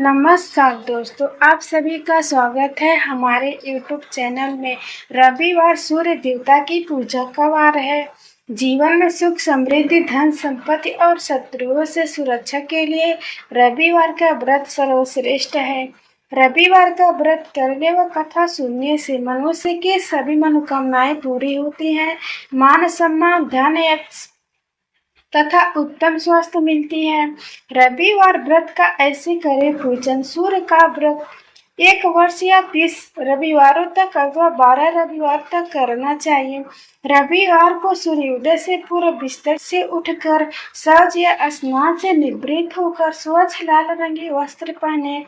नमस्कार दोस्तों, आप सभी का स्वागत है हमारे YouTube चैनल में। रविवार सूर्य देवता की पूजा का वार है। जीवन में सुख समृद्धि धन संपत्ति और शत्रुओं से सुरक्षा के लिए रविवार का व्रत सर्वश्रेष्ठ है। रविवार का व्रत करने व कथा सुनने से मनुष्य की सभी मनोकामनाएं पूरी होती हैं। मान सम्मान धन तथा उत्तम स्वास्थ्य मिलती है। रविवार व्रत का ऐसे करें पूजन। सूर्य का व्रत 1 वर्ष या 30 रविवारों तक अथवा 12 रविवार तक करना चाहिए। रविवार को सूर्योदय से पूर्व बिस्तर से उठकर शौच या स्नान से निवृत्त होकर स्वच्छ लाल रंगी वस्त्र पहने।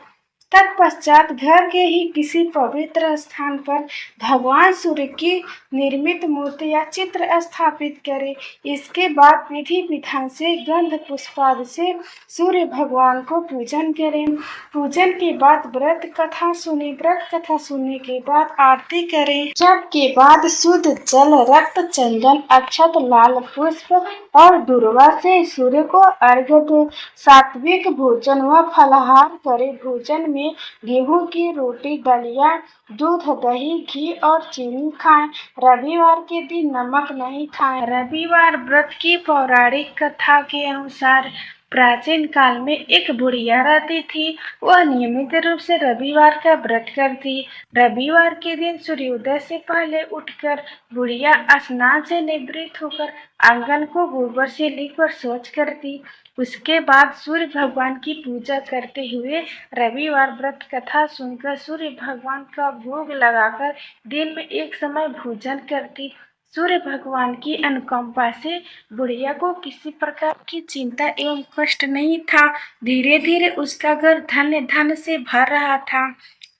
तत्पश्चात घर के ही किसी पवित्र स्थान पर भगवान सूर्य की निर्मित मूर्ति या चित्र स्थापित करें। इसके बाद विधि विधान से गंध पुष्पादि से सूर्य भगवान को पूजन करें। पूजन के बाद व्रत कथा सुने। व्रत कथा सुनने के बाद आरती करें। जब के बाद शुद्ध जल रक्त चंदन अक्षत लाल पुष्प और दूर्वा से सूर्य को अर्घ्य दे। सात्विक भोजन व फलाहार करें। भोजन में गेहूं की रोटी दलिया दूध दही घी और चीनी खाएं। रविवार के दिन नमक नहीं खाएं। रविवार व्रत की पौराणिक कथा के अनुसार प्राचीन काल में एक बुढ़िया रहती थी। वह नियमित रूप से रविवार का व्रत करती। रविवार के दिन सूर्योदय से पहले उठकर बुढ़िया स्नान से निवृत्त होकर आंगन को गोबर से लीपकर स्वच्छ करती। उसके बाद सूर्य भगवान की पूजा करते हुए रविवार व्रत कथा सुनकर सूर्य भगवान का भोग लगाकर दिन में एक समय भोजन करती। सूर्य भगवान की अनुकंपा से बुढ़िया को किसी प्रकार की चिंता एवं कष्ट नहीं था। धीरे धीरे उसका घर धन्य धन से भर रहा था।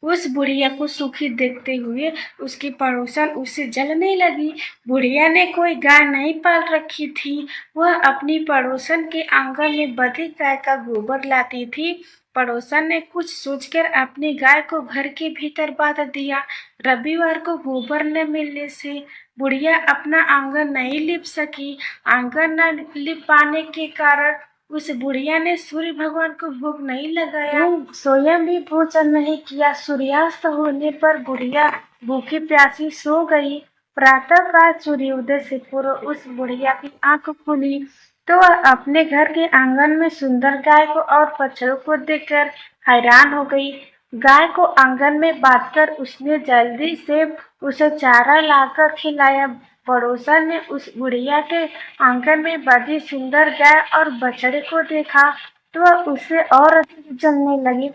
उस बुढ़िया को सुखी देखते हुए उसकी पड़ोसन उससे जलने लगी। बुढ़िया ने कोई गाय नहीं पाल रखी थी। वह अपनी पड़ोसन के आंगन में बंधी गाय का गोबर लाती थी। पड़ोसन ने कुछ सोचकर अपनी गाय को घर के भीतर बांध दिया। रविवार को गोबर न मिलने से बुढ़िया अपना आंगन नहीं लीप सकी। आंगन न लीप पाने के कारण उस बुढ़िया ने सूर्य भगवान को भोग नहीं लगाया। स्वयं भी भोजन नहीं किया। सूर्यास्त होने पर बुढ़िया भूखी प्यासी सो गई। प्रातः काल सूर्योदय से पूर्व उस बुढ़िया की आंख खुली तो वह अपने घर के आंगन में सुंदर गाय को और बछड़ों को देखकर हैरान हो गई। गाय को आंगन में बांधकर उसने जल्दी से उसे चारा लाकर खिलाया। पड़ोसन ने उस बुढ़िया के आंगन में बंधी सुंदर गाय और बछड़े को देखा तो वह उससे और अधिक जलने लगी।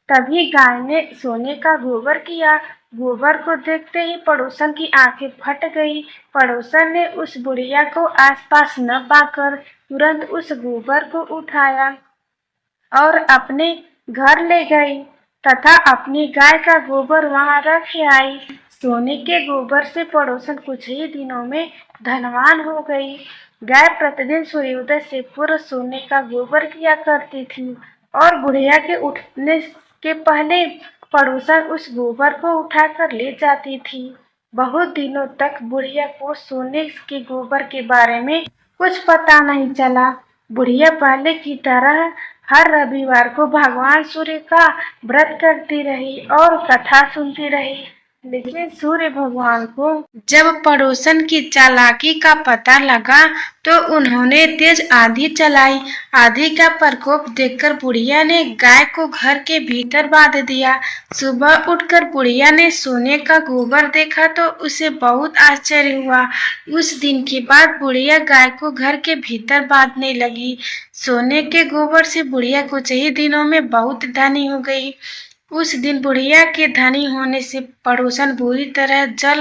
तभी गाय ने सोने का गोबर किया। गोबर को देखते ही पड़ोसन की आंखें फट गई। पड़ोसन ने उस बुढ़िया को आसपास न पाकर तुरंत उस गोबर को उठाया और अपने घर ले गई तथा अपनी गाय का गोबर वहां रख आई। सोने के गोबर से पड़ोसन कुछ ही दिनों में धनवान हो गई। गाय प्रतिदिन सूर्योदय से पूर्व सोने का गोबर किया करती थी और बुढ़िया के उठने के पहले पड़ोसन उस गोबर को उठाकर ले जाती थी। बहुत दिनों तक बुढ़िया को सोने के गोबर के बारे में कुछ पता नहीं चला। बुढ़िया पहले की तरह हर रविवार को भगवान सूर्य का व्रत करती रही और कथा सुनती रही। लेकिन सूर्य भगवान को जब पड़ोसन की चालाकी का पता लगा तो उन्होंने तेज आंधी चलाई। आंधी का प्रकोप देखकर बुढ़िया ने गाय को घर के भीतर बांध दिया। सुबह उठकर बुढ़िया ने सोने का गोबर देखा तो उसे बहुत आश्चर्य हुआ। उस दिन के बाद बुढ़िया गाय को घर के भीतर बांधने लगी। सोने के गोबर से बुढ़िया कुछ ही दिनों में बहुत धनी हो गई। उस दिन बुढ़िया के धनी होने से पड़ोसन बुरी तरह जल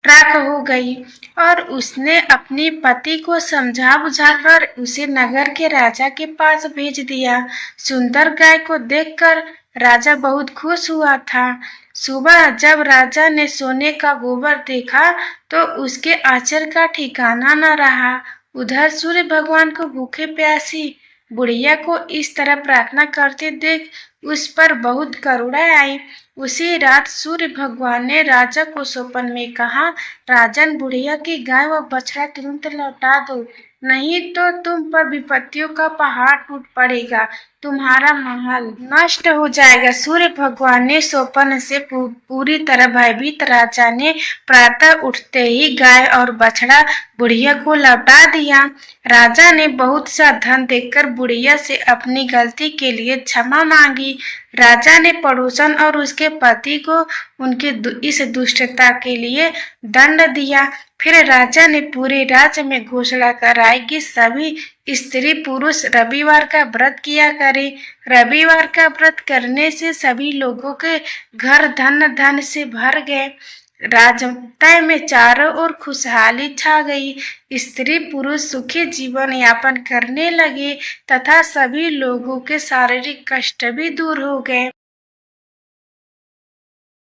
राख हो गई और उसने अपने पति को समझा बुझाकर उसे नगर के राजा के पास भेज दिया। सुंदर गाय को देखकर राजा बहुत खुश हुआ था। सुबह जब राजा ने सोने का गोबर देखा तो उसके आश्चर्य का ठिकाना न रहा। उधर सूर्य भगवान को भूखे प्यासी बुढ़िया को इस तरह प्रार्थना करते देख उस पर बहुत करुणा आई। उसी रात सूर्य भगवान ने राजा को स्वप्न में कहा, राजन बुढ़िया की गाय व बछड़ा तुरंत लौटा दो, नहीं तो तुम पर विपत्तियों का पहाड़ टूट पड़ेगा। तुम्हारा महल नष्ट हो जाएगा। सूर्य भगवान ने स्वप्न से पूरी तरह भयभीत राजा ने प्रातः उठते ही गाय और बछड़ा बुढ़िया को लौटा दिया। राजा ने बहुत सा धन देकर बुढ़िया से अपनी गलती के लिए क्षमा मांगी। राजा ने पड़ोसन और उसके पति को उनकी इस दुष्टता के लिए दंड दिया। फिर राजा ने पूरे राज्य में घोषणा कराई कि सभी स्त्री पुरुष रविवार का व्रत किया करे। रविवार का व्रत करने से सभी लोगों के घर धन धन से भर गए। राजमहल में चारों ओर खुशहाली छा गई। स्त्री पुरुष सुखी जीवन यापन करने लगे तथा सभी लोगों के शारीरिक कष्ट भी दूर हो गए।